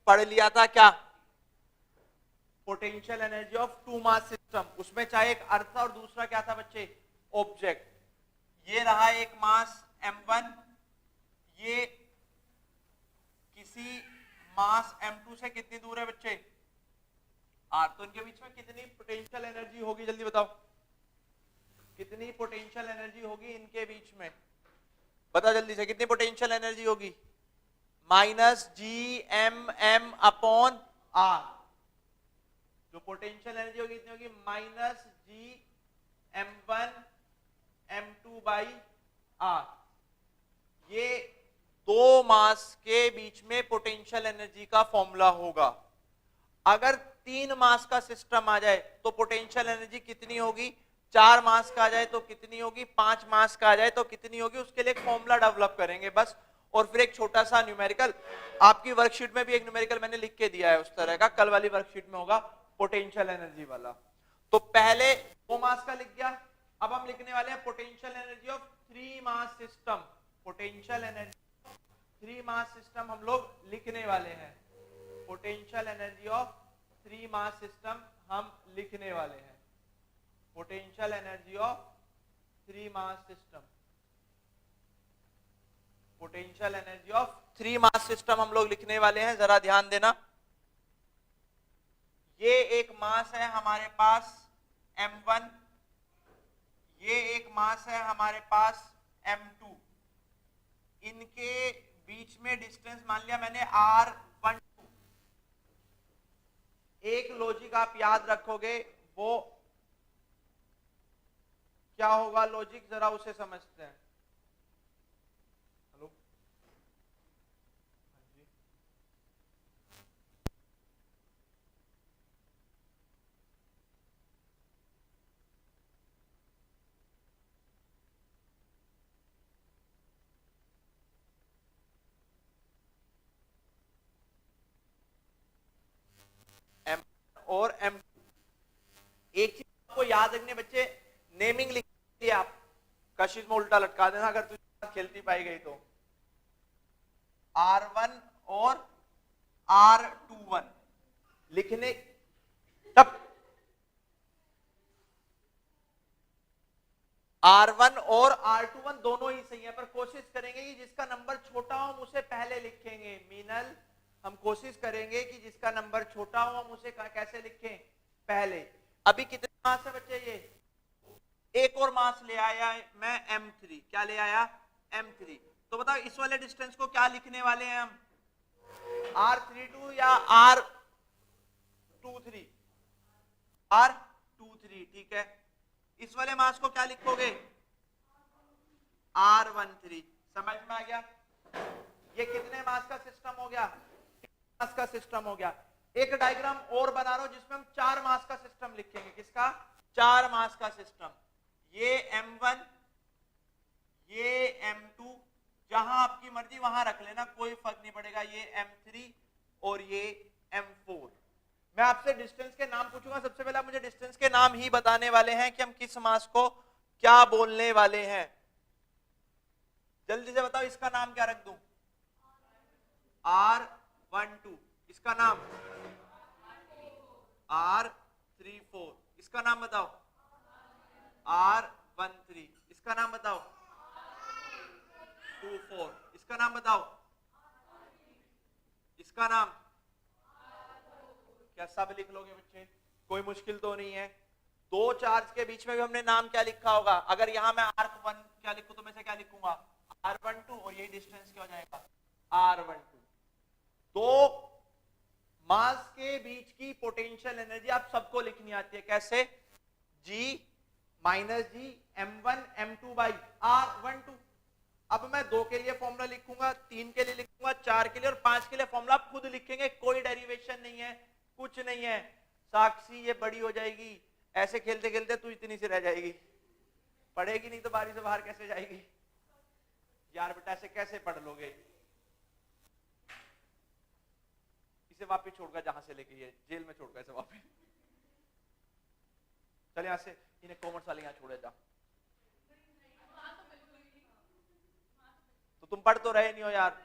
पढ़ लिया था क्या, potential energy of two mass system. उसमें चाहे एक अर्थ था और दूसरा क्या था बच्चे, ऑब्जेक्ट। ये रहा एक मास m1, ये किसी मास m2 से कितनी दूर है बच्चे, r। तो इनके बीच में कितनी पोटेंशियल एनर्जी होगी, जल्दी बताओ कितनी पोटेंशियल एनर्जी होगी इनके बीच में, बताओ जल्दी से कितनी पोटेंशियल एनर्जी होगी, -Gmm अपॉन r। जो पोटेंशियल एनर्जी होगी इतनी होगी -Gm1m2/r। ये दो मास के बीच में पोटेंशियल एनर्जी का फॉर्मूला होगा। अगर 3 मास का सिस्टम आ जाए तो पोटेंशियल एनर्जी कितनी होगी, 4 मास का आ जाए तो कितनी होगी, 5 मास का आ जाए तो कितनी होगी, उसके लिए एक फॉर्मूला डेवलप करेंगे बस। और फिर एक छोटा सा न्यूमेरिकल, आपकी वर्कशीट में भी एक न्यूमेरिकल मैंने लिख के दिया है उस तरह का, कल वाली वर्कशीट में होगा पोटेंशियल एनर्जी वाला। तो पहले 2 मास का लिख गया, अब हम लिखने वाले हैं potential energy of 3 mass system. Potential energy 3 mass system हम लोग लिखने वाले हैं, potential energy of 3 mass system हम लिखने वाले हैं, potential energy of 3 mass system. Potential energy of 3 mass system हम लोग लिखने वाले हैं, जरा ध्यान देना। ये एक मास है हमारे पास m1, ये एक मास है हमारे पास m2, इनके बीच में डिस्टेंस मान लिया मैंने r12। एक लॉजिक आप याद रखोगे, वो क्या होगा लॉजिक, जरा उसे समझते हैं। हेलो, m और m2, एक चीज आपको याद रखने बच्चे, नेमिंग लिख दिया आप, कशिश में उल्टा लटका देना अगर तुझे खेलती पाई गई तो। R1 और R21 लिखने, तब R1 और R21 दोनों ही सही है, पर कोशिश करेंगे कि जिसका नंबर छोटा हो हम उसे पहले लिखेंगे। मीनल, हम कोशिश करेंगे कि जिसका नंबर छोटा हो हम उसे कैसे लिखें, पहले। अभी कितने मास है बच्चे, ये एक और मास ले आया मैं m3, क्या ले आया, m3। तो बताओ इस वाले डिस्टेंस को क्या लिखने वाले हैं हम, R32 या R23, R23, ठीक है। इस वाले मास को क्या लिखोगे, R13। समझ में आ गया, ये कितने मास का सिस्टम हो गया, मास का सिस्टम हो गया। एक डायग्राम और बना रहा हूं जिसमें हम 4 मास का सिस्टम लिखेंगे, किसका, 4 मास का सिस्टम। ये m1, ये m2, जहां आपकी मर्जी वहां रख लेना, कोई फर्क नहीं पड़ेगा, ये m3 और ये m4। मैं आपसे डिस्टेंस के नाम पूछूंगा, सबसे पहले मुझे डिस्टेंस के नाम ही बताने वाले हैं कि हम किस मास को क्या बोलने वाले हैं। जल्दी से बताओ इसका नाम क्या रख दूं, R12, इसका नाम R34, इसका नाम बताओ R13, इसका नाम बताओ 24, इसका नाम बताओ, इसका नाम, क्या सब लिख लोगे बच्चे, कोई मुश्किल तो नहीं है। 2 चार्ज के बीच में भी हमने नाम क्या लिखा होगा, अगर यहां मैं R1 क्या लिखूं तो मैं से क्या लिखूंगा, R12, और ये डिस्टेंस क्या हो जाएगा, R12। तो मास के बीच की पोटेंशियल एनर्जी आप सबको लिखनी आती है, कैसे, G - G m1 m2/R12। अब मैं 2 के लिए फॉर्मूला लिखूंगा, 3 के लिए लिखूंगा, 4 के लिए और 5 के लिए फॉर्मूला आप खुद लिखेंगे, कोई डेरिवेशन नहीं है, कुछ नहीं है। साक्षी ये बड़ी हो जाएगी, ऐसे खेलते खेलते तू इतनी सी रह जाएगी, पढ़ेगी नहीं तो बारी से बाहर कैसे जाएगी यार, बेटा ऐसे कैसे पढ़ लोगे। इसे वापस छोड़कर, जहां से लेके ये जेल में छोड़कर इसे वापस, चल यहां से, इन्हें कॉमर्स वाले यहां छोड़े जा। तो तुम पढ़ तो रहे नहीं हो यार।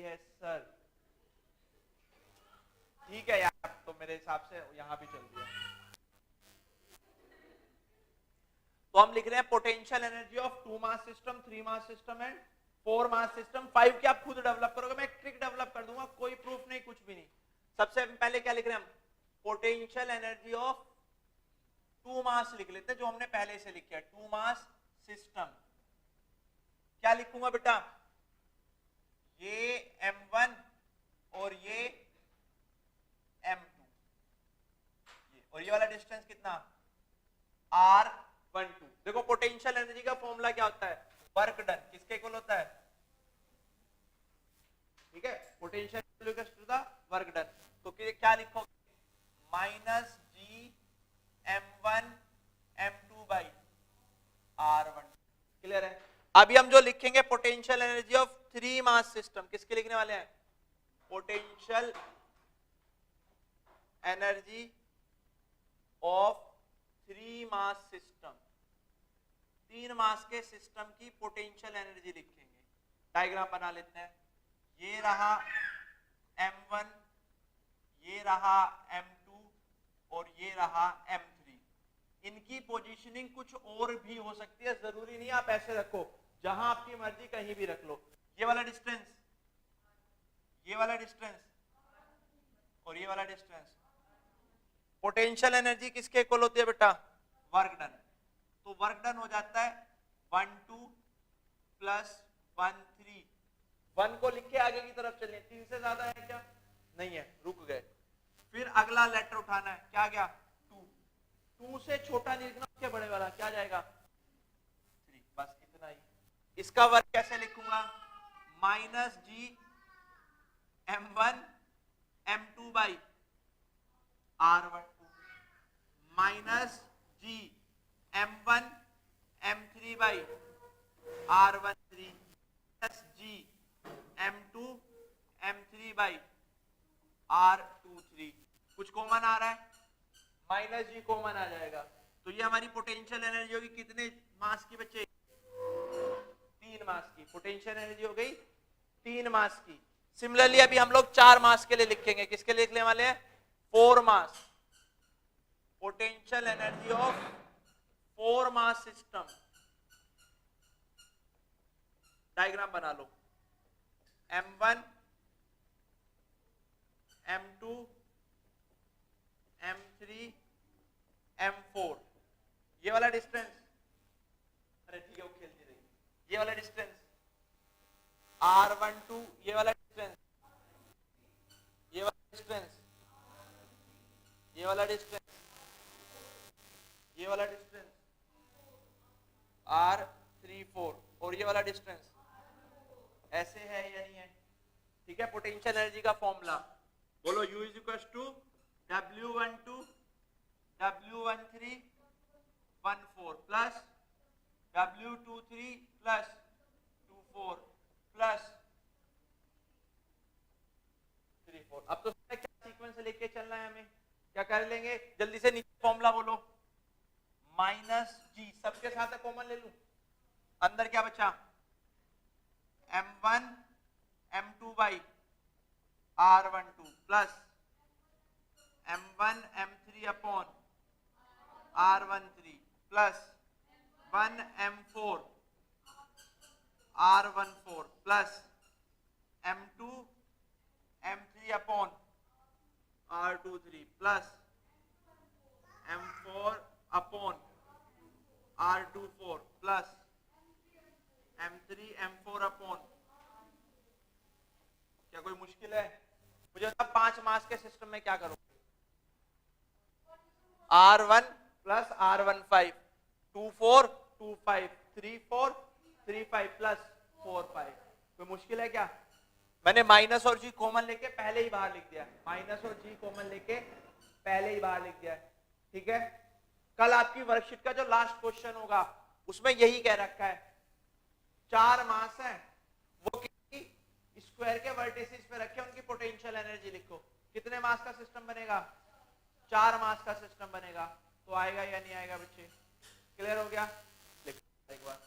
यस सर, ठीक है यार, तो मेरे हिसाब से यहां भी चल दिया। तो हम लिख रहे हैं potential energy of 2 mass system, 3 mass system and 4 mass system. 5 के आप खुद डेवलप करोगे, मैं एक ट्रिक डेवलप कर दूंगा, कोई प्रूफ नहीं, कुछ भी नहीं। सबसे पहले क्या लिख रहे हैं हम, पोटेंशियल एनर्जी ऑफ 2 मास लिख लेते हैं, जो हमने पहले से लिखा है, 2 मास सिस्टम। क्या लिखूंगा बेटा, ये m1 और ये m2, और ये वाला डिस्टेंस कितना, r12। देखो पोटेंशियल एनर्जी का फॉर्मूला क्या होता है, वर्क डन, किसके इक्वल होता है, ठीक है, potential to the work done. तो क्या लिखोगे, minus G m1 m2 by r1। Clear है। अभी हम जो लिखेंगे potential energy of 3 mass system, किसके लिखने वाले हैं, potential energy of 3 mass system, 3 मास के सिस्टम की पोटेंशियल एनर्जी लिखेंगे। डायग्राम बना लेते हैं, ये रहा m1, ये रहा m2 और ये रहा m3। इनकी पोजीशनिंग कुछ और भी हो सकती है, जरूरी नहीं आप ऐसे रखो, जहां आपकी मर्जी कहीं भी रख लो। ये वाला डिस्टेंस, ये वाला डिस्टेंस और ये वाला डिस्टेंस, पोटेंशियल एनर्जी किसके इक्वल होती है बेटा, वर्क डन। तो वर्क डन हो जाता है 12 प्लस 13। 1 को लिख के आगे की तरफ चलिए, 3 से ज्यादा है क्या, नहीं है, रुक गए। फिर अगला लेटर उठाना है, क्या गया 2, 2 से छोटा नहीं लिखना, उसके बड़े वाला क्या जाएगा 3, बस इतना ही। इसका वर्क कैसे लिखूंगा, minus G m1 m2 by r12 minus G m1 m3 by r13 plus G m2 m3 by r23। कुछ कॉमन आ रहा है, माइनस जी कॉमन आ जाएगा, तो ये हमारी पोटेंशियल एनर्जी होगी कितने मास की बच्चे, 3 मास की। पोटेंशियल एनर्जी हो गई 3 मास की। सिमिलरली अभी हम लोग 4 मास के लिए लिखेंगे, किसके लिए लिखने वाले हैं, 4 mass, potential energy of 4 mass system. Diagram बना लो, m1 m2 m3 m4, ये वाला डिस्टेंस, अरे ठीक है वो खेलती रही, ये वाला डिस्टेंस r12, ये वाला डिस्टेंस, ये वाला डिस्टेंस, ये वाला डिस्टेंस, ये वाला डिस्टेंस r34 और ये वाला डिस्टेंस, ऐसे है या नहीं है, ठीक है। पोटेंशियल एनर्जी का फॉर्मूला बोलो, U is equal to W12 W13 14 plus W23 plus 24 plus 34। अब तो क्या सीक्वेंस लेके चलना है हमें, क्या कर लेंगे जल्दी से, नीचे फॉर्मूला बोलो, माइनस जी, सबके साथ कॉमन ले लूं, अंदर क्या बचा, m1 m2 by r12 plus m1 m3 upon r13 plus 1 m4 r14 plus m2 m3 upon r23 plus m4 upon r24 plus m3 m4 upon, क्या कोई मुश्किल है, मुझे 5 मास के सिस्टम में क्या करूं, r1 प्लस r15 24 25 34 35 प्लस 45, कोई मुश्किल है क्या, मैंने माइनस और जी कॉमन लेके पहले ही बाहर लिख दिया, माइनस और जी कॉमन लेके पहले ही बाहर लिख दिया, ठीक है। कल आपकी वर्कशीट का जो लास्ट क्वेश्चन होगा उसमें यही कह रखा है, 4 मास है, वो किसी स्क्वायर के वर्टिसेस पे रखे, उनकी पोटेंशियल एनर्जी लिखो, कितने मास का सिस्टम बनेगा, 4 मास का सिस्टम बनेगा। तो आएगा या नहीं आएगा बच्चे, क्लियर हो गया, लिखो एक बार,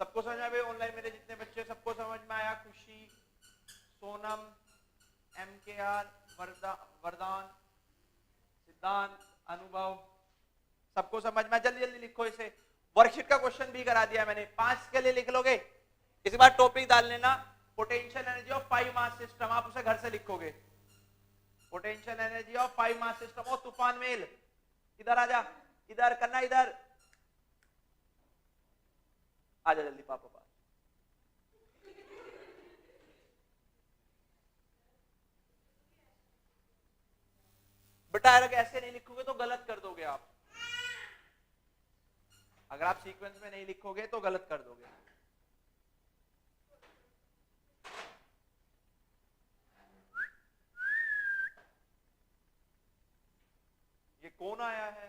सबको समझ में आया? ऑनलाइन मेरे जितने बच्चे सबको समझ में आया? खुशी, सोनम, MKR, वरदान, सिद्धांत, अनुभव, सबको समझ में? जल्दी जल्दी लिखो इसे। वर्कशीट का क्वेश्चन भी करा दिया मैंने, 5 के लिए लिख लोगे। इस बार टॉपिक डाल लेना potential energy of 5 mass system, आप उसे घर से लिखोगे। Potential energy of 5 mass system. ओ तूफान मेल, इधर आजा, इधर करना, इधर आजा जल्दी पापा पास। बेटा अगर ऐसे नहीं लिखोगे तो गलत कर दोगे आप। अगर आप सीक्वेंस में नहीं लिखोगे तो गलत कर दोगे। ये कौन आया है?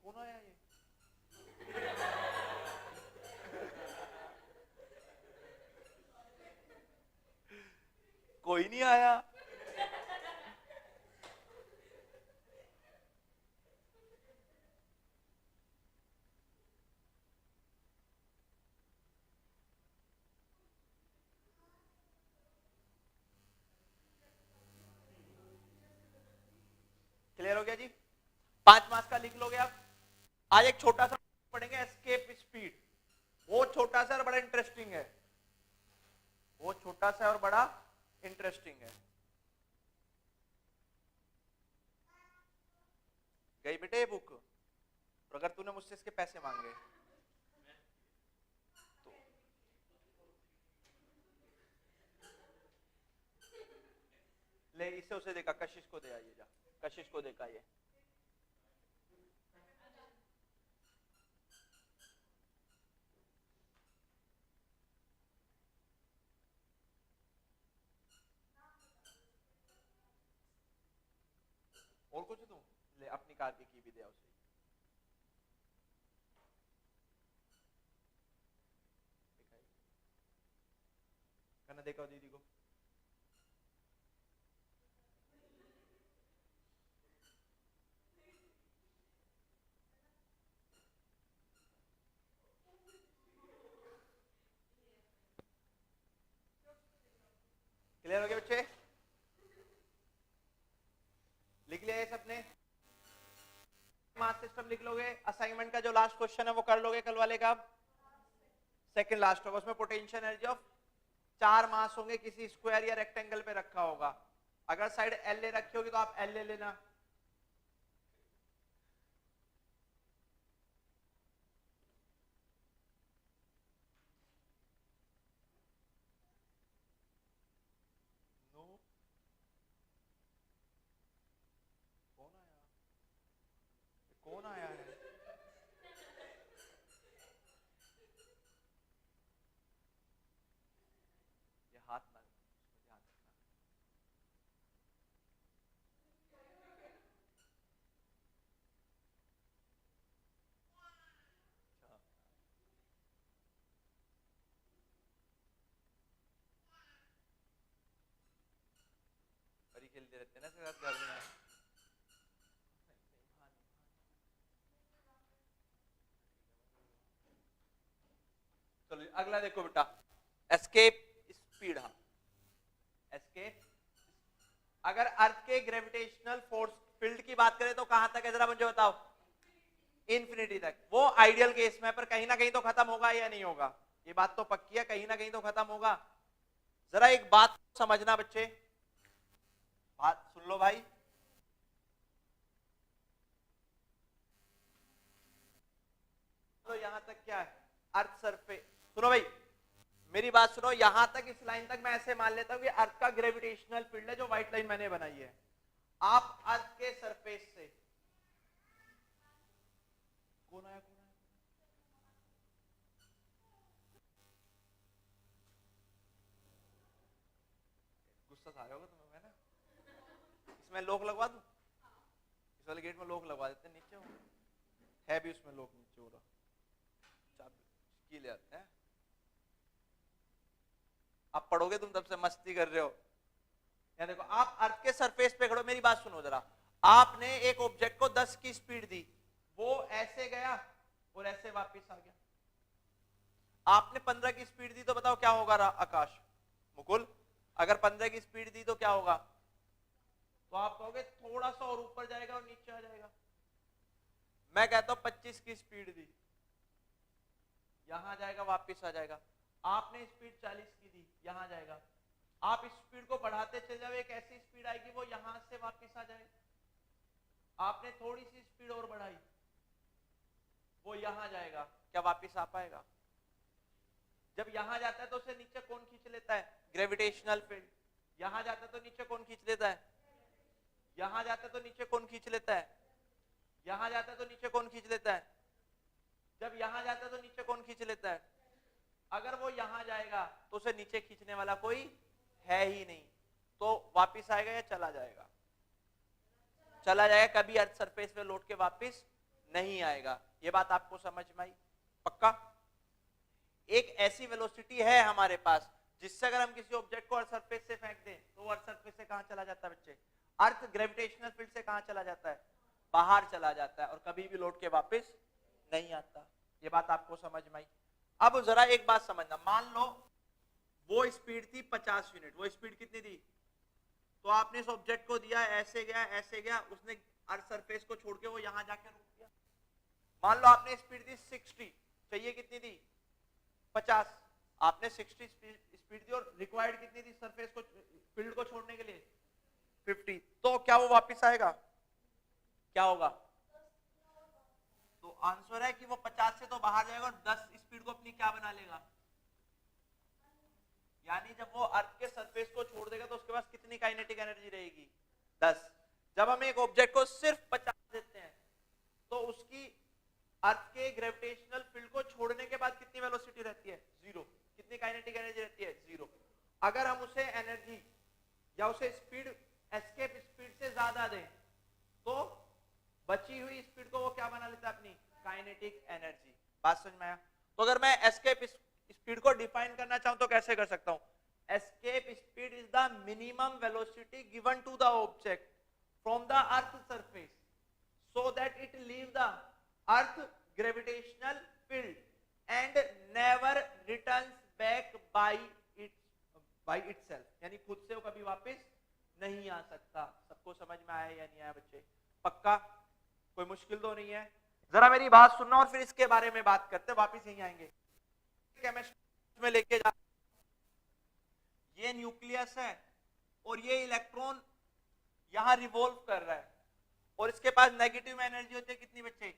कौन आया ये? कोई नहीं आया। क्लियर हो गया जी? 5 मास का लिख लोगे आप। आज एक छोटा सा पढ़ेंगे, एस्केप स्पीड। वो छोटा सा और बड़ा इंटरेस्टिंग है, वो छोटा सा और बड़ा इंटरेस्टिंग है। गई बेटे ये बुक? और अगर तूने मुझसे इसके पैसे मांगे तो ले, इसे उसे देखा, कशिश को दे आइए, जा कशिश को देखा ये। और कुछ दूं? ले अपनी कार की भी दे उसे। कहना देखा दीदी को। क्लियर हो गया बच्चे? लिख लिया ये सबने? मास सिस्टम लिख लोगे। असाइनमेंट का जो लास्ट क्वेश्चन है वो कर लोगे कल वाले का, सेकंड लास्ट होगा। उसमें पोटेंशियल एनर्जी ऑफ 4 मास होंगे, किसी स्क्वायर या रेक्टेंगल पे रखा होगा। अगर साइड एल ले रखी होगी तो आप एल ले लेना। नो, कौन आया है? ये हाथ ना, ध्यान रखना। परी खेलते रहते हैं ना साथ घर में। चलो अगला देखो बेटा, एस्केप स्पीड। हाँ, एस्केप। अगर अर्थ के ग्रेविटेशनल फोर्स फील्ड की बात करें तो कहां तक है, जरा मुझे बताओ? इन्फिनिटी तक। वो आइडियल केस में, पर कहीं ना कहीं तो खत्म होगा या नहीं होगा? ये बात तो पक्की है, कहीं ना कहीं तो खत्म होगा। जरा एक बात समझना बच्चे, बात सुन लो भाई। तो यहां तक क्या है? Earth surface. सुनो भाई, मेरी बात सुनो, यहां तक इस लाइन तक मैं ऐसे मान लेता हूं कि अर्थ का ग्रेविटेशनल फील्ड है, जो व्हाइट लाइन मैंने बनाई है। आप अर्थ के सरफेस से, कौन आया? गुस्सा आ रहा होगा तुम्हें, मैं ना इसमें लॉक लगवा दूं? इस वाले गेट में लॉक लगवा देते हैं, नीचे है भी उसमें लॉक, नीचे हो रहा, चाबी की ले आते हैं। आप पढ़ोगे, तुम तब से मस्ती कर रहे हो। या देखो, आप अर्थ के सरफेस पे खड़ो, मेरी बात सुनो जरा। आपने एक ऑब्जेक्ट को 10 की स्पीड दी, वो ऐसे गया और ऐसे वापस आ गया। आपने 15 की स्पीड दी तो बताओ क्या होगा आकाश, मुकुल, अगर 15 की स्पीड दी तो क्या होगा? तो आप कहोगे थोड़ा सा और ऊपर जाएगा और नीचे आ जाएगा। मैं कहता हूं 25 की स्पीड दी, यहां जाएगा वापस आ जाएगा। आपने स्पीड 40 की दी, यहां जाएगा। आप स्पीड को बढ़ाते चले जाओ, एक ऐसी स्पीड आएगी वो यहां से वापस आ जाएगा। आपने थोड़ी सी स्पीड और बढ़ाई, वो यहां जाएगा, क्या वापस आ पाएगा? जब यहां जाता है तो उसे नीचे कौन खींच लेता है? Gravitational field. यहां जाता है तो नीचे कौन खींच लेता है? यहां जाता है तो नीचे कौन खींच लेता है? यहां जाता है तो नीचे कौन खींच लेता है? जब यहां जाता है तो नीचे कौन खींच लेता है? अगर वो यहां जाएगा तो उसे नीचे खींचने वाला कोई है ही नहीं, तो वापस आएगा या चला जाएगा? चला जाएगा, कभी अर्थ सरफेस पे लौट के वापस नहीं आएगा। ये बात आपको समझ में आई? पक्का? एक ऐसी वेलोसिटी है हमारे पास जिससे अगर हम किसी ऑब्जेक्ट को अर्थ सरफेस से फेंक दें तो वो अर्थ सरफेस से कहां चला जाता है बच्चे? अर्थ ग्रेविटेशनल फील्ड से कहां चला जाता है? बाहर चला जाता है और कभी भी लौट के वापस नहीं आता। ये बात आपको समझ में आई? अब जरा एक बात समझना, मान लो वो स्पीड थी 50 यूनिट, वो स्पीड कितनी थी? तो आपने इस ऑब्जेक्ट को दिया, ऐसे गया, उसने अर्थ सरफेस को छोड़ के वो यहां जाके रुक गया। मान लो आपने स्पीड दी 60, चाहिए कितनी थी? 50। आपने 60 स्पीड दी और रिक्वायर्ड कितनी थी सरफेस को, फील्ड को छोड़ने के लिए? 50। तो क्या वो वापस आएगा? क्या होगा? तो आंसर है कि वो 50 से तो बाहर जाएगा और 10 स्पीड को अपनी क्या बना लेगा? यानी जब वो अर्थ के सरफेस को छोड़ देगा तो उसके पास कितनी काइनेटिक एनर्जी रहेगी? 10। जब हम एक ऑब्जेक्ट को सिर्फ 50 देते हैं तो उसकी अर्थ के ग्रेविटेशनल फील्ड को छोड़ने के बाद कितनी वेलोसिटी रहती है? 0। कितनी काइनेटिक एनर्जी रहती है? 0। अगर हम उसे एनर्जी या उसे स्पीड, एस्केप स्पीड से ज्यादा दें तो बची हुई स्पीड को वो क्या बना लेता है? अपनी काइनेटिक एनर्जी। बात समझ में आया? तो अगर मैं एस्केप स्पीड को डिफाइन करना चाहूं तो कैसे कर सकता हूं? Escape speed is the minimum velocity given to the object from the earth surface so that it leave the earth gravitational field and never returns back by itself, यानी खुद से वो कभी वापस नहीं आ सकता। सबको समझ में आया या नहीं आया बच्चे? पक्का? कोई मुश्किल तो नहीं है? जरा मेरी बात सुनना और फिर इसके बारे में बात करते, वापस यहीं आएंगे। केमिस्ट्री में लेके जा, ये न्यूक्लियस है और ये इलेक्ट्रॉन यहां रिवॉल्व कर रहा है और इसके पास नेगेटिव एनर्जी होती है कितनी बच्चे?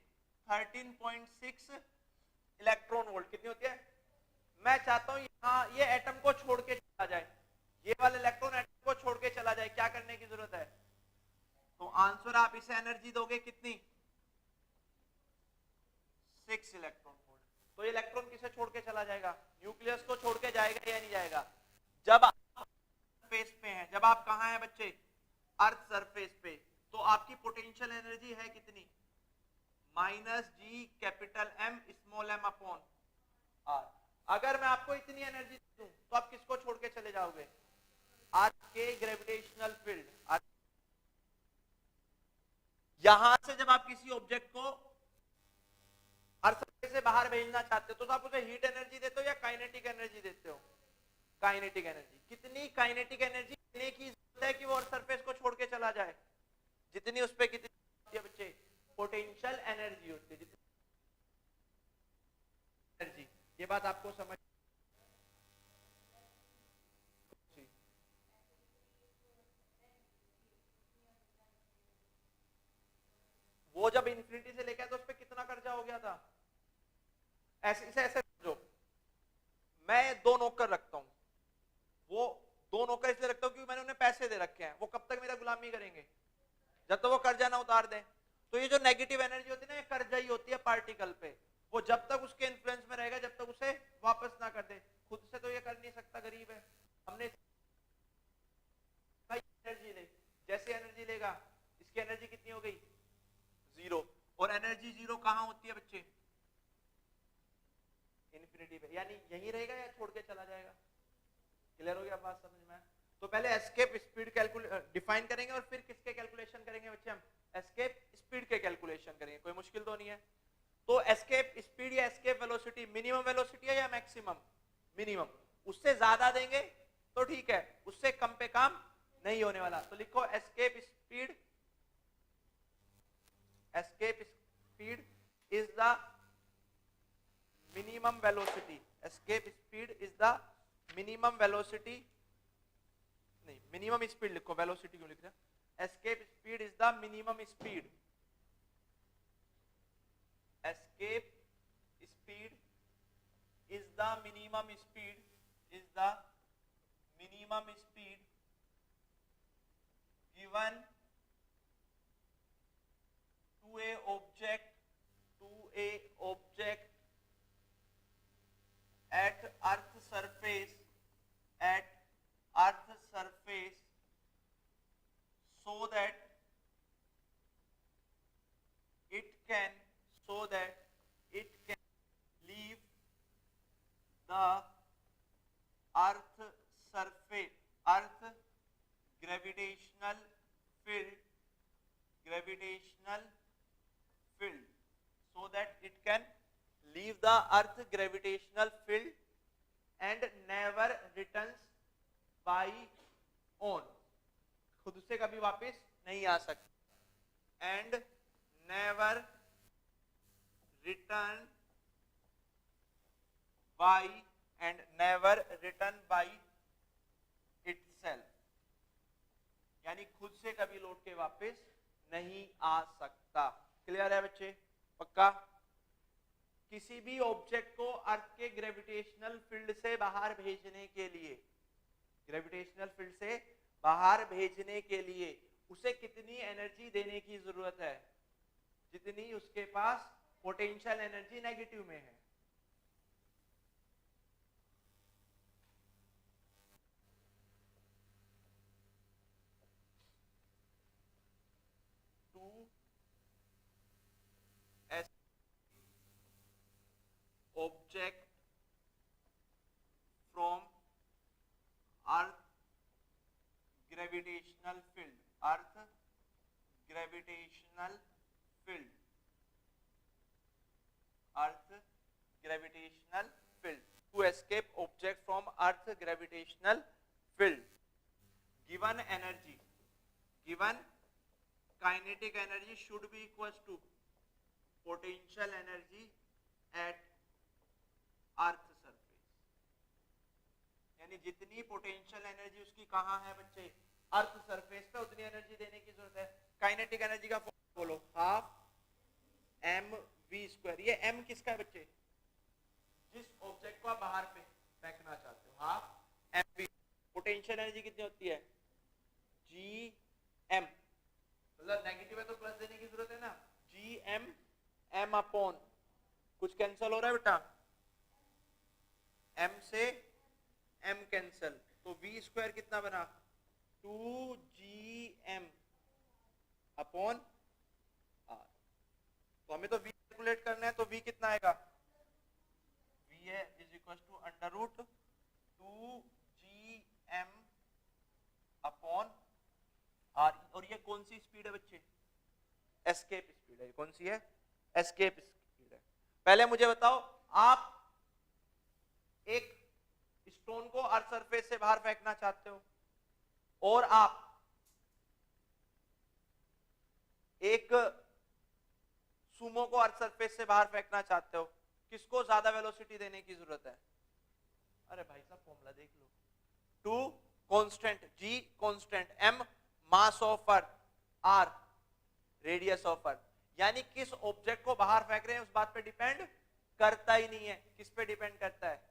13.6 इलेक्ट्रॉन वोल्ट। कितनी होती है? मैं चाहता हूं यहां ये एटम को छोड़ के चला जाए, ये वाला इलेक्ट्रॉन एटम को छोड़ के चला जाए, क्या करने की जरूरत है? तो आंसर आप इसे एनर्जी दोगे कितनी? 6 इलेक्ट्रॉन वोल्ट। तो ये इलेक्ट्रॉन किसे छोड़ के चला जाएगा? न्यूक्लियस को छोड़ के जाएगा या नहीं जाएगा? जब आप सरफेस पे हैं, जब आप कहां हैं बच्चे? अर्थ सरफेस पे, तो आपकी पोटेंशियल एनर्जी है कितनी? -G M upon R। अगर मैं आपको इतनी एनर्जी दूं तो आप किसको छोड़ के चले जाओगे? अर्थ के ग्रेविटेशनल फील्ड। यहां से जब आप किसी ऑब्जेक्ट को अर्थ से बाहर भेजना चाहते हो तो आप उसे हीट एनर्जी देते हो या काइनेटिक एनर्जी देते हो? Kinetic energy. कितनी काइनेटिक एनर्जी देने की जरूरत है कि वो अर्थ सरफेस को छोड़ के चला जाए? जितनी उस पे कितनी होती है बच्चे? पोटेंशियल एनर्जी होती है एनर्जी। ये बात आपको समझ? वो जब इन्फिनिटी से लेके आया तो उस पे कितना कर्जा हो गया था? ऐसे इसे ऐसे समझो, मैं 2 नौकर रखता हूं, वो 2 नौकर इसलिए रखता हूं क्योंकि मैंने उन्हें पैसे दे रखे हैं, वो कब तक मेरा गुलामी करेंगे? जब तक वो कर्जा ना उतार दें। तो ये जो नेगेटिव एनर्जी होती है ना, ये कर्जा ही होती है पार्टिकल पे, वो जब तक उसके इन्फ्लुएंस में रहेगा जब तक उसे वापस ना कर दे। खुद से तो ये कर नहीं सकता, गरीब है। हमने एनर्जी ले, जैसे एनर्जी लेगा इसकी एनर्जी कितनी हो गई? 0। और एनर्जी 0 कहां होती है बच्चे? इन्फिनिटी पे। यानी यहीं रहेगा या छोड़ के चला जाएगा? क्लियर हो गया बात समझ में? तो पहले एस्केप स्पीड डिफाइन करेंगे और फिर किसके कैलकुलेशन करेंगे बच्चे? हम एस्केप स्पीड के कैलकुलेशन करेंगे। कोई मुश्किल तो नहीं है? तो एस्केप स्पीड या एस्केप वेलोसिटी मिनिमम वेलोसिटी है या मैक्सिमम? मिनिमम। उससे ज्यादा देंगे तो ठीक है, उससे कम पे काम नहीं होने वाला। तो लिखो escape speed is the minimum velocity. Escape speed is the minimum velocity, नहीं मिनिमम स्पीड लिखो, वेलोसिटी क्यों लिख रहे हैं? Escape speed is the minimum speed. Escape speed is the minimum speed given to a object at earth surface so that it can leave the earth gravitational field so that it can leave the earth gravitational field and never returns by own, खुद से कभी वापस नहीं आ सकता, and never return by itself, यानी खुद से कभी लौट के वापस नहीं आ सकता। क्लियर है बच्चे? पक्का? किसी भी ऑब्जेक्ट को अर्थ के ग्रेविटेशनल फील्ड से बाहर भेजने के लिए उसे कितनी एनर्जी देने की जरूरत है? जितनी उसके पास पोटेंशियल एनर्जी नेगेटिव में है। Object from earth gravitational field to escape object from earth gravitational field, given kinetic energy should be equals to potential energy at earth surface, यानी जितनी पोटेंशियल एनर्जी उसकी कहां है बच्चे? अर्थ सरफेस पे, उतनी एनर्जी देने की जरूरत है। काइनेटिक एनर्जी का फॉर्मूला बोलो, हाफ एम वी स्क्वायर। ये एम किसका है बच्चे? जिस ऑब्जेक्ट को आप बाहर पे फेंकना चाहते हो, half M V. Potential energy कितनी होती है? जी एम, मतलब नेगेटिव है तो प्लस देने की जरूरत है ना, जी एम एम अपॉन, कुछ कैंसिल हो रहा है बेटा, m से m कैंसल, तो v स्क्वायर कितना बना? 2gm upon r। तो हमें तो v कैलकुलेट करना है, तो v कितना आएगा? v है is equal to under root 2gm upon r। और ये कौन सी स्पीड है बच्चे? एस्केप स्पीड है। कौन सी है? एस्केप स्पीड है। पहले मुझे बताओ, आप एक स्टोन को अर्थ सरफेस से बाहर फेंकना चाहते हो और आप एक सुमो को अर्थ सरफेस से बाहर फेंकना चाहते हो, किसको ज्यादा वेलोसिटी देने की जरूरत है? अरे भाई साहब फॉर्मूला देख लो, 2 constant, g constant, m mass of earth, r radius of अर्थ। यानी किस ऑब्जेक्ट को बाहर फेंक रहे हैं उस बात पे डिपेंड करता ही नहीं है। किस पे डिपेंड करता है?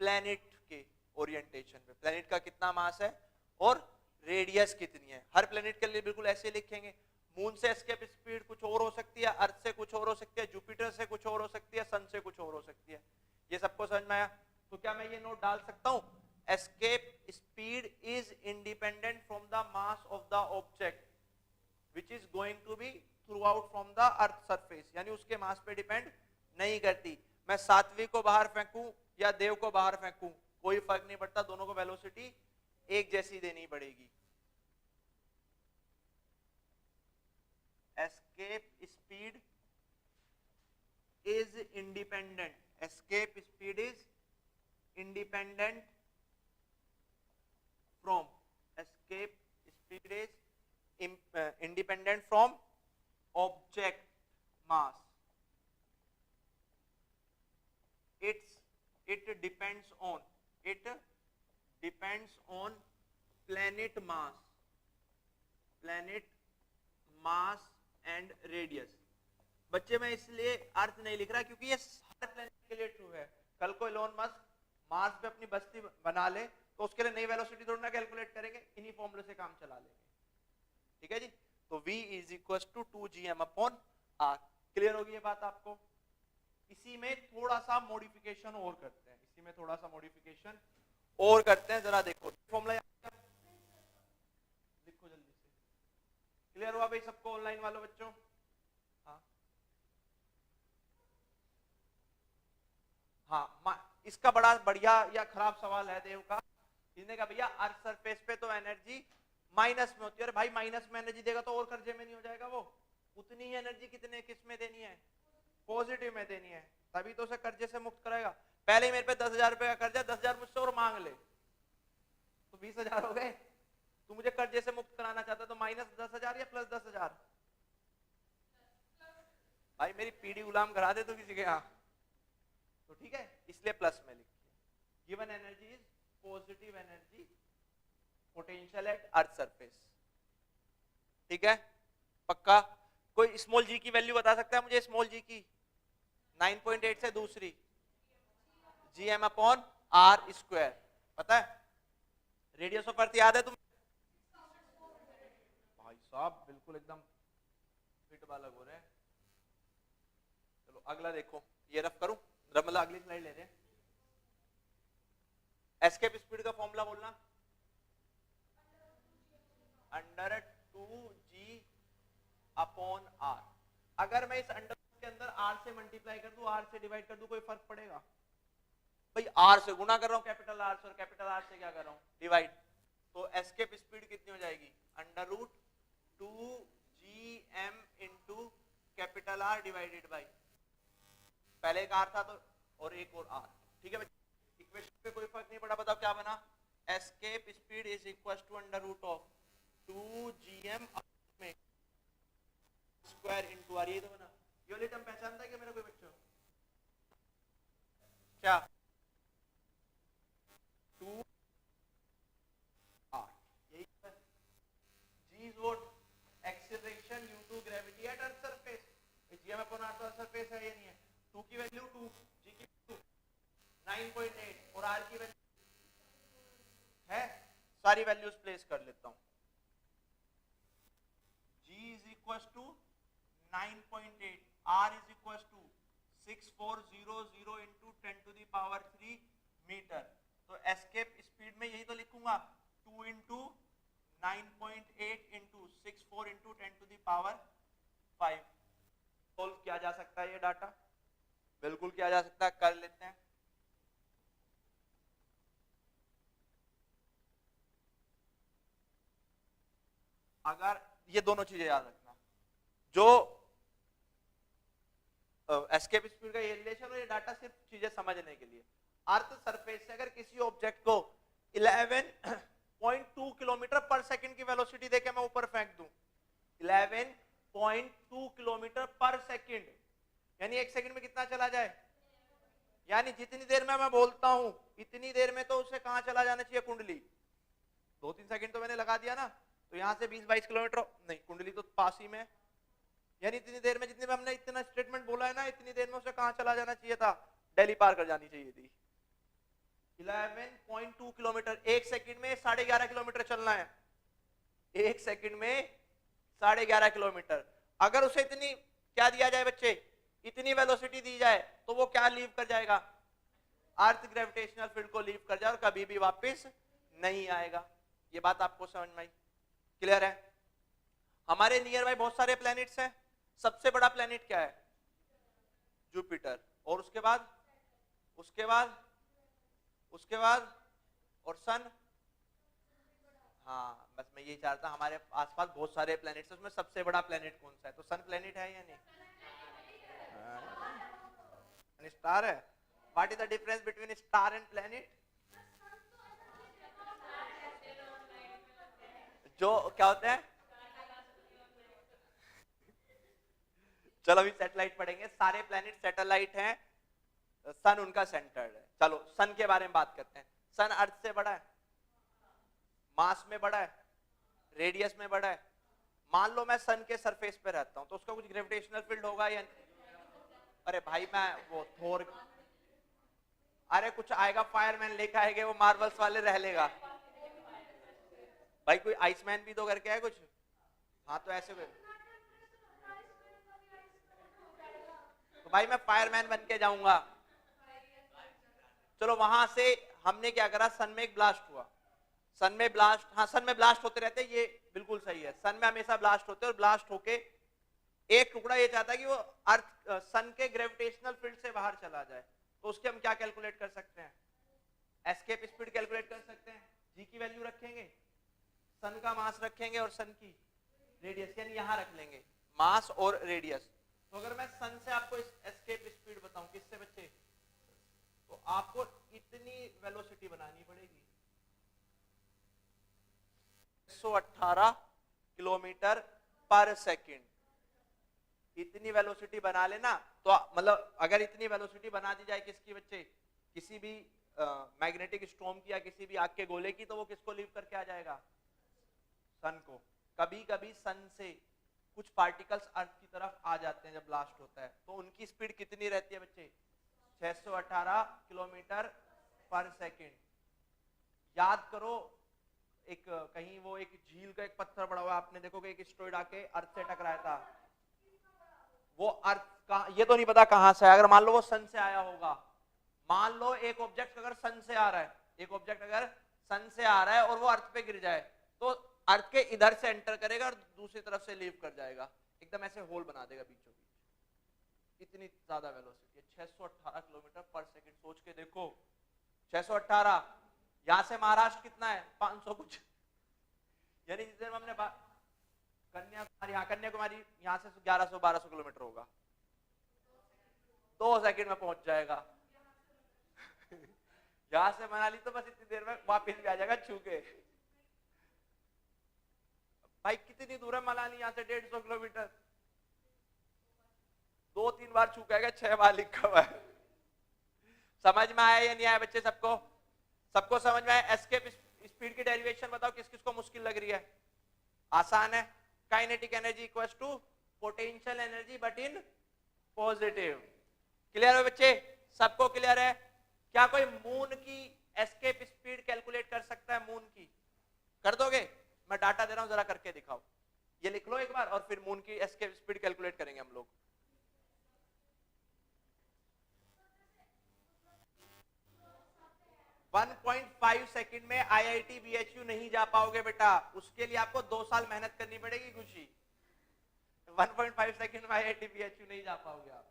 प्लैनेट के ओरिएंटेशन पे, प्लैनेट का कितना मास है और रेडियस कितनी है। हर प्लैनेट के लिए बिल्कुल ऐसे लिखेंगे। मून से एस्केप स्पीड कुछ और हो सकती है, अर्थ से कुछ और हो सकती है, जुपिटर से कुछ और हो सकती है, सन से कुछ और हो सकती है। ये सबको समझ में आया? तो क्या मैं ये नोट डाल सकता हूं? Escape speed is independent from the mass of the object which is going to be thrown out from the earth surface, यानी उसके मास पे डिपेंड नहीं करती। मैं सात्विक को बाहर फेंकूं या देव को बाहर फेंकूं, कोई फर्क नहीं पड़ता, दोनों को वेलोसिटी एक जैसी देनी पड़ेगी। Escape speed is independent. Escape speed is independent from. Escape speed is independent from object mass. It depends on planet mass and radius. बच्चे मैं इसलिए अर्थ नहीं लिख रहा क्योंकि ये हर प्लेनेट के लिए ट्रू है. कल को इलोन मस्क मार्स पे अपनी बस्ती बना ले तो उसके लिए नई वेलोसिटी थोड़ी ना कैलकुलेट करेंगे, इन्हीं फॉर्मूले से काम चला लेंगे. ठीक है जी. तो v is equal to 2gm upon r. Clear होगी ये बात आपको? इसी में थोड़ा सा मॉडिफिकेशन और करते हैं, जरा देखो फॉर्मूला लिखो जल्दी से. क्लियर हुआ भाई सबको ऑनलाइन वालों बच्चों? हाँ, इसका बड़ा बढ़िया या खराब सवाल है देव का. इसने कहा भैया अर्थ सरफेस पे तो एनर्जी माइनस में होती है. अरे भाई माइनस में एनर्जी देगा तो और कर्जे में नहीं हो जाएगा? वो उतनी ही एनर्जी कितने किस में देनी है? पॉजिटिव में देनी है, तभी तो उसे कर्जे से मुक्त कराएगा. पहले ही मेरे पे 10,000 रुपए का कर्जा, 10,000 मुझसे और मांग ले तो 20,000 हो गए. तू मुझे कर्जे से मुक्त कराना चाहता तो माइनस 10,000 या प्लस 10,000? भाई मेरी पीढ़ी गुलाम करा दे तो किसी के यहाँ तो ठीक है, इसलिए प्लस में लिखिए. Given energy is positive energy potential at earth surface. ठीक है पक्का? कोई स्मॉल जी की वैल्यू बता सकता है मुझे? स्मॉल जी की 9.8 से दूसरी gm अपॉन r स्क्वायर पता है? रेडियस ऑफ अर्थ याद है तुम्हें? भाई साहब बिल्कुल एकदम फिट बालक हो रहे हैं. चलो अगला देखो, ये रफ करूं मतलब अगली स्लाइड ले रहे हैं. एस्केप स्पीड का फॉर्मूला बोलना. Under 2g upon r. अगर मैं इस अंडर के अंदर r से मल्टीप्लाई कर दूं, r से डिवाइड कर दूं, कोई फर्क पड़ेगा? भाई r से गुना कर रहा हूं कैपिटल R से, और कैपिटल R से क्या कर रहा हूं? डिवाइड. तो एस्केप स्पीड कितनी हो जाएगी? Under root 2gm into capital R divided by, पहले एक r था तो और एक और r. ठीक है इक्वेशन पे कोई फर्क नहीं पड़ा. बताओ क्या बना? Escape speed is equal to under root of 2gm में स्क्वायर इनटू r. ये तो बना. ये वाली टर्म पहचानता है क्या मेरा कोई बच्चों? क्या 2r यही है. g is what? Acceleration due to gravity at earth surface. gm upon r तो अर्थ सरफेस है, ये नहीं है. 2 की वैल्यू 2, g की वैल्यू 9.8 और r की वैल्यू है. सारी वैल्यूज प्लेस कर लेता हूं. g is equal to 9.8, r is equal to 6400 into 10 to the power 3 metre. तो एस्केप स्पीड में यही तो लिखूंगा 2 into 9.8 into 64 into 10 to the power 5. Solve किया जा सकता है ये डाटा? बिल्कुल किया जा सकता है, कर लेते हैं. अगर ये दोनों चीजें याद रखना, जो एस्केप स्पीड का ये रिलेशन और ये डाटा सिर्फ चीजें समझने के लिए. अर्थ सरफेस से अगर किसी ऑब्जेक्ट को 11.2 किलोमीटर पर सेकंड की वेलोसिटी देके मैं ऊपर फेंक दूं, 11.2 किलोमीटर पर सेकंड, यानी एक सेकंड में कितना चला जाए? यानी जितनी देर में मैं बोलता हूं इतनी देर में तो उसे कहां चला जाना चाहिए? कुंडली. 2-3 सेकंड तो मैंने लगा दिया ना, तो यहां से 20-22 किलोमीटर नहीं, कुंडली तो पास ही में. यानी इतनी देर में, जितने में हमने इतना स्टेटमेंट बोला है ना, इतनी देर में उसे कहां चला जाना चाहिए था? दिल्ली पार कर जानी चाहिए थी. 11.2 किलोमीटर एक सेकंड में 11.5 किलोमीटर चलना है. एक सेकंड में 11.5 किलोमीटर. अगर उसे इतनी क्या दिया जाए बच्चे? इतनी वेलोसिटी दी जाए तो वो क्या लीव कर जाएगा? अर्थ ग्रेविटेशनल फील्ड को लीव कर जाए और कभी भी वापस नहीं आएगा. ये बात आपको समझ में आई? क्लियर है? हमारे नियर बाय बहुत सारे प्लैनेट्स हैं. सबसे बड़ा प्लैनेट क्या है? जुपिटर. और उसके बाद और सन. हाँ बस मैं ये चाहता, हमारे आसपास बहुत सारे प्लैनेट्स हैं, उसमें सबसे बड़ा प्लैनेट कौन सा है? तो सन प्लैनेट है या नहीं? स्टार है। What is the difference between star and planet? जो क्या होते हैं, चलो अभी सैटेलाइट पढ़ेंगे। सारे प्लेनेट सैटेलाइट हैं, सन उनका सेंटर्ड है। चलो सन के बारे में बात करते हैं। सन अर्थ से बड़ा है, मास में बड़ा है, रेडियस में बड़ा है। मान लो मैं सन के सरफेस पे रहता हूं तो उसका कुछ ग्रेविटेशनल फील्ड होगा या नहीं? अरे भाई मैं वो थोर, अरे कुछ आएगा फायरमैन लेके आएंगे, वो मार्वल्स वाले रह लेगा भाई। कोई आइसमैन भी तो करके है कुछ। हाँ तो ऐसे तो भाई मैं फायरमैन बन के जाऊंगा। चलो वहां से हमने क्या करा, सन में एक ब्लास्ट हुआ। सन में ब्लास्ट, हाँ सन में ब्लास्ट होते रहते, ये बिल्कुल सही है। सन में हमेशा ब्लास्ट होते हैं और ब्लास्ट होके एक टुकड़ा ये चाहता है कि वो अर्थ सन के ग्रेविटेशनल फील्ड से बाहर चला जाए। तो उसके हम क्या कैलकुलेट कर सकते हैं? एस्केप स्पीड कैलकुलेट कर सकते हैं। जी की वैल्यू रखेंगे, सन का मास रखेंगे और सन की रेडियस, यानी यहां रख लेंगे मास और रेडियस। तो अगर मैं सन से आपको एस्केप स्पीड बताऊं, किससे बच्चे, तो आपको इतनी वेलोसिटी बनानी पड़ेगी, 118 किलोमीटर पर सेकंड। इतनी वेलोसिटी बना लेना तो मतलब अगर इतनी वेलोसिटी बना दी जाए किसकी बच्चे, किसी भी मैग्नेटिक स्टॉर्म की या किसी भी आग के गोले की, तो वो किसको लीव करके आ जाएगा? सन को। कभी कभी सन से कुछ पार्टिकल्स अर्थ की तरफ आ जाते हैं जब ब्लास्ट होता है, तो उनकी स्पीड कितनी रहती है बच्चे? 618 किलोमीटर पर सेकंड। याद करो, एक कहीं वो एक झील का एक पत्थर पड़ा हुआ, आपने देखोगे एक एस्टेरॉयड आके अर्थ से टकराया था। वो अर्थ का ये तो नहीं पता कहां से आया। अगर मान लो वो सन से आया होगा, मान लो एक ऑब्जेक्ट अगर सन से आ रहा है, एक ऑब्जेक्ट अगर सन से आ रहा है और वो अर्थ पे गिर जाए, तो अर्थ के इधर से एंटर करेगा और दूसरी तरफ से लीव कर जाएगा, एकदम ऐसे होल बना देगा बीचों बीच। इतनी ज्यादा वेलोसिटी, 618 किलोमीटर पर सेकंड। सोच के देखो, 618, यहां से महाराष्ट्र कितना है? 500 कुछ, यानी जिस दिन हमने कन्याकुमारी, हाँ कन्याकुमारी यहां से 1100-1200 किलोमीटर होगा, 2 सेकंड में पहुंच जाएगा। यहां से मनाली तो बस इतनी देर में वापस भी आ जाएगा छू के। भाई कितनी दूर है मनाली यहाँ से? 150 किलोमीटर। 2-3 बार छू के 6 बार लिखा हुआ है। समझ में आया या नहीं आया बच्चे सबको? सबको समझ में आया? एस्केप स्पीड की डेरिवेशन बताओ किस किस को मुश्किल लग रही है? आसान है। Kinetic energy equals to potential energy but in positive. Clear है बच्चे? सबको क्लियर है? क्या कोई मून की एस्केप स्पीड कैलकुलेट कर सकता है? मून की कर दोगे? मैं डाटा दे रहा हूं, जरा करके दिखाओ। ये लिख लो एक बार और फिर मून की एस्केप स्पीड कैलकुलेट करेंगे हम लोग। 1.5 सेकंड में आईआईटी बीएचयू नहीं जा पाओगे बेटा, उसके लिए आपको 2 साल मेहनत करनी पड़ेगी खुशी। 1.5 सेकंड में आईआईटी बीएचयू नहीं जा पाओगे आप।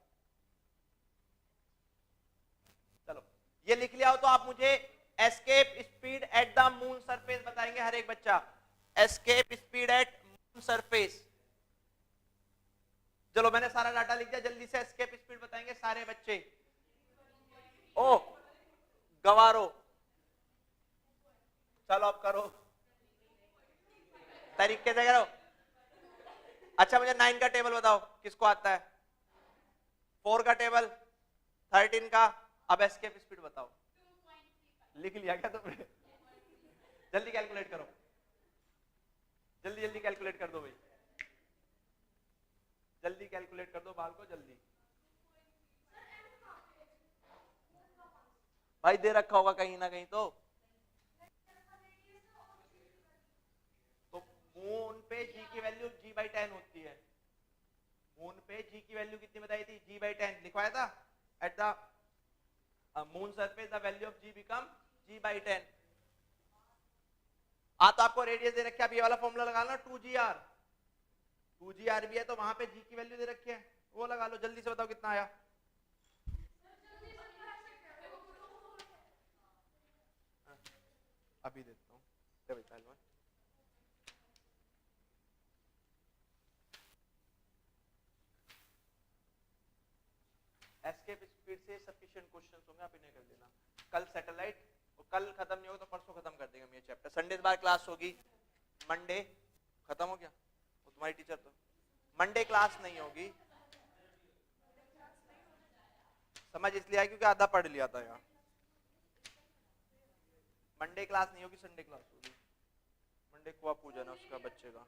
चलो ये लिख लिया हो तो आप मुझे escape speed at the moon surface बताएंगे हर एक बच्चा। Escape speed at moon surface. चलो मैंने सारा डाटा लिख दिया, जल्दी से एस्केप स्पीड बताएंगे सारे बच्चे। ओ गवारो, चलो अब करो, तरीके से करो। अच्छा मुझे 9 का टेबल बताओ, किसको आता है? 4 का टेबल, 13 का। अब एस्केप स्पीड बताओ। लिख लिया क्या तुमने? जल्दी कैलकुलेट करो, जल्दी जल्दी कैलकुलेट कर दो भाई, जल्दी कैलकुलेट कर दो बाल को जल्दी। भाई दे रखा होगा कहीं ना कहीं तो मून पे जी की वैल्यू G/10 होती है। मून पे जी की वैल्यू कितनी बताई थी? G/10 लिखवाया था। At the moon surface the value of G become G/10। तो आपको रेडियस दे रखा है, ये वाला फॉर्मूला लगा लो, 2GR। 2GR भी है तो वहां पे G की वैल्यू दे रखी है, वो लगा लो। जल्दी से बताओ कितना आया? अभी देता हूँ। एस्केप स्पीड से सबकी कल सैटेलाइट, कल खत्म नहीं होगा तो परसों खत्म कर देंगे हम ये चैप्टर। संडे बार क्लास होगी, मंडे खत्म हो गया। वो तुम्हारी टीचर तो मंडे क्लास नहीं होगी, समझ इसलिए आई क्योंकि आधा पढ़ लिया था यार। मंडे क्लास नहीं होगी, संडे क्लास होगी। मंडे को पूजन है उसका बच्चे का।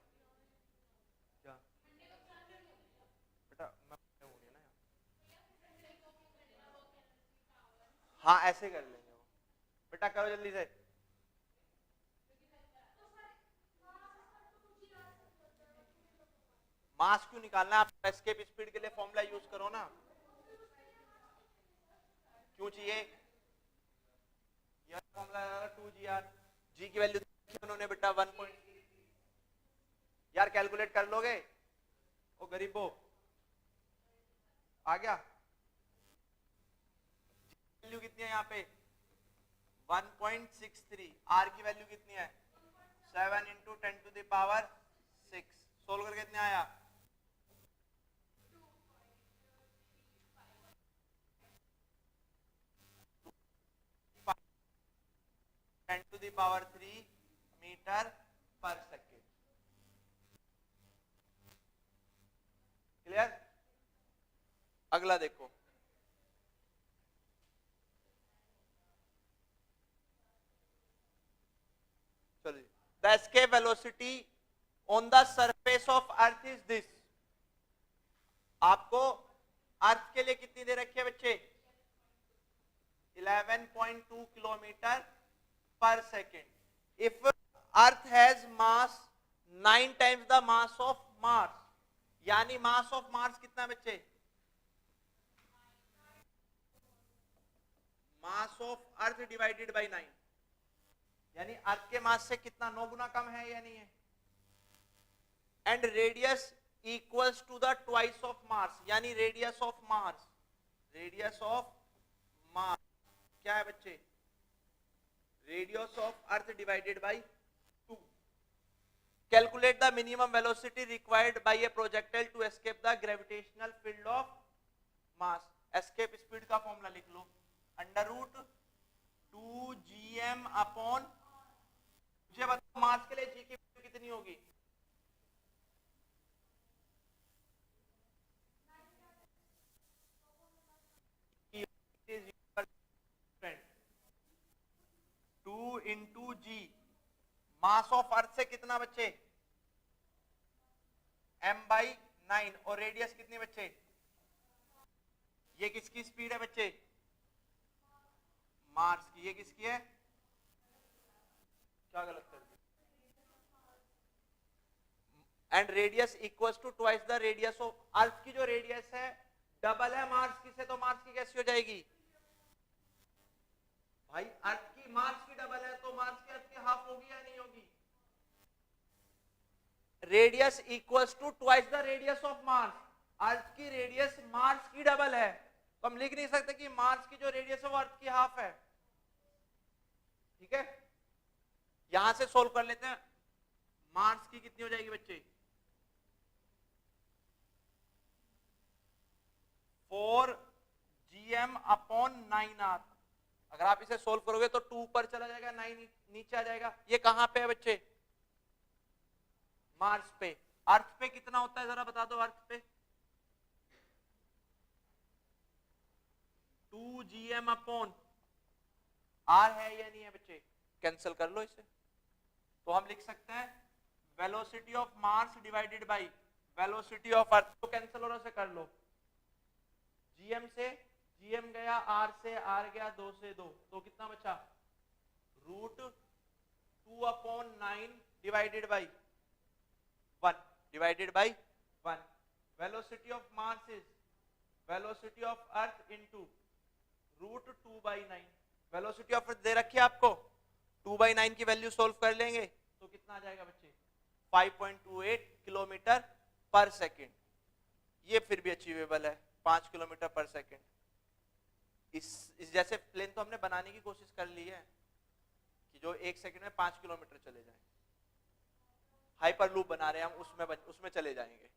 क्या बेटा मैं होंगे ना यार। हाँ ऐसे कर लेंगे वो। बेटा करो जल्दी से। मास क्यों निकालना है, आप एस्केप स्पीड के लिए फॉर्मूला यूज करो ना। क्यों चाहिए यह फॉर्मूला 2GR, जी की वैल्यू उन्होंने बेटा 1 यार कैलकुलेट कर लोगे ओ गरीबो, आ गया। वैल्यू कितनी है यहाँ पे 1.63, आर की वैल्यू कितनी है 7 इंटू 10⁶। सोल्व करके कितने आया 10⁻³ मीटर पर सेकेंड। क्लियर। अगला देखो, चलिए the escape velocity on the surface of earth is this. आपको अर्थ के लिए कितनी दे रखी है बच्चे 11.2 किलोमीटर पर second. If earth has mass 9 times the mass of Mars, यानी मास ऑफ मार्स कितना बच्चे mass of Earth divided bye 9, यानी अर्थ के मास से कितना 9 गुना कम है या नहीं है। And radius equals to the twice of Mars, यानी radius of Mars, radius of Mars क्या है बच्चे radius of Earth divided by 2। Calculate the minimum velocity required by a projectile to escape the gravitational field of mass. Escape speed का formula लिख लो √2gm upon, मुझे बताओ मास के लिए जी की वैल्यू कितनी होगी 2 into ji, mass of earth से कितना बच्चे m/9, और रेडियस कितनी बच्चे, ये किसकी स्पीड है बच्चे मार्स की, ये किसकी है, क्या गलत कर दिया, and radius equals to twice the radius of earth की जो रेडियस है डबल है मार्स की से, तो मार्स की कैसी हो जाएगी भाई, अर्थ की मार्स की डबल है तो मार्स की अर्थ की हाफ होगी या नहीं होगी। Radius equals to twice the radius of Mars, Earth की रेडियस मार्स की डबल है, तो हम लिख नहीं सकते कि मार्स की जो रेडियस है वो अर्थ की हाफ है। ठीक है, यहां से सोल्व कर लेते हैं। मार्स की कितनी हो जाएगी बच्चे 4gm अपॉन 9r। अगर आप इसे सोल्व करोगे तो 2 पर चला जाएगा, 9 नीचे आ जाएगा। ये कहां पे है बच्चे मार्स पे। अर्थ पे कितना होता है जरा बता दो, अर्थ पे 2gm अपॉन r है या नहीं है बच्चे, कैंसिल कर लो इसे, तो हम लिख सकते हैं velocity of Mars divided by velocity of अर्थ, को कैंसिल और से कर लो, gm से gm गया, r से r गया, 2 से 2, तो कितना बचा √2 upon 9 divided by 1 divided by 1। Velocity of mass is velocity of Earth into √2/9। Velocity of Earth दे रखी है आपको, 2/9 की वैल्यू सोल्व कर लेंगे तो कितना आ जाएगा बच्चे 5.28 किलोमीटर पर सेकेंड। ये फिर भी अचीवेबल है 5 किलोमीटर पर सेकेंड। इस जैसे प्लेन तो हमने बनाने की कोशिश कर ली है कि जो 1 सेकंड में 5 किलोमीटर चले जाएं। हाइपर लूप बना रहे हैं हम, उसमें चले जाएंगे।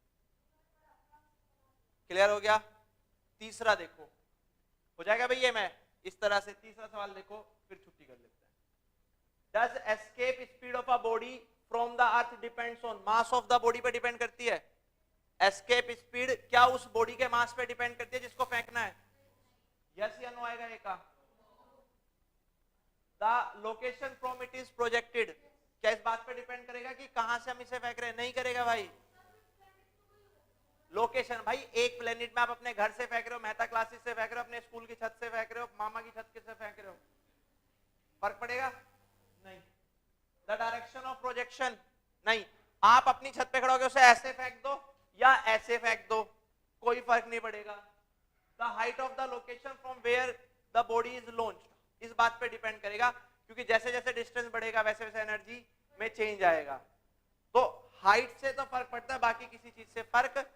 क्लियर हो गया। तीसरा देखो, हो जाएगा भैया, मैं इस तरह से तीसरा सवाल देखो, फिर छुट्टी कर लेते हैं। Does escape speed of a body from the earth depends on mass of the body पे डिपेंड करती है? एस्केप स्पीड क्या उस बॉडी के मास पे डिपेंड करती है जिसको फेंकना है? यस या नो आएगा एक? The location from it is projected क्या इस बात पे डिपेंड करेगा कि कहां से हम इसे फेंक रहे हैं? नहीं करेगा भाई। लोकेशन भाई, एक प्लेनेट में आप अपने घर से फेंक रहे हो, मेहता क्लासेस से फेंक रहे हो, अपने स्कूल की छत से फेंक रहे हो, मामा की छत से फेंक रहे हो, फर्क पड़ेगा? नहीं। द डायरेक्शन ऑफ प्रोजेक्शन, नहीं, आप अपनी छत पे खड़े होकर उसे ऐसे फेंक दो या ऐसे फेंक दो, कोई फर्क नहीं पड़ेगा। The height of the location from where the body is launched, इस बात पे डिपेंड करेगा, क्योंकि जैसे जैसे डिस्टेंस बढ़ेगा वैसे वैसे एनर्जी में चेंज आएगा। तो हाइट से तो फर्क पड़ता है, बाकी किसी चीज से फर्क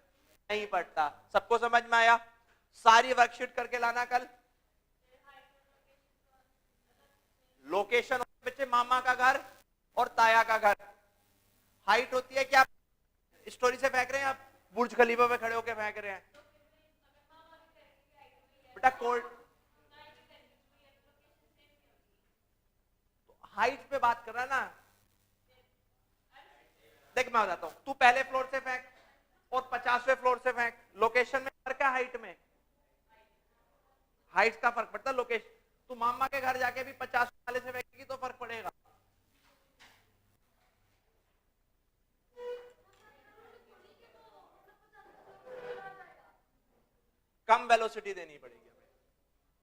नहीं पड़ता। सबको समझ में आया? सारी वर्कशीट करके लाना कल। लोकेशन बच्चे मामा का घर और ताया का घर, हाइट होती है क्या स्टोरी से फेंक रहे हैं आप, बुर्ज खलीफा पे खड़े होकर फेंक रहे हैं बेटा? कोल्ड हाइट पे बात कर रहा है ना। देख मैं बताता हूं, तू पहले फ्लोर से फेंक और 50वें फ्लोर से फेंक, लोकेशन में फर्क है, हाइट में? हाइट का फर्क पड़ता है लोकेशन। तू मामा के घर जाके भी 50 वाले से फेंकेगी तो फर्क पड़ेगा। कम वेलोसिटी देनी पड़ेगी हमें।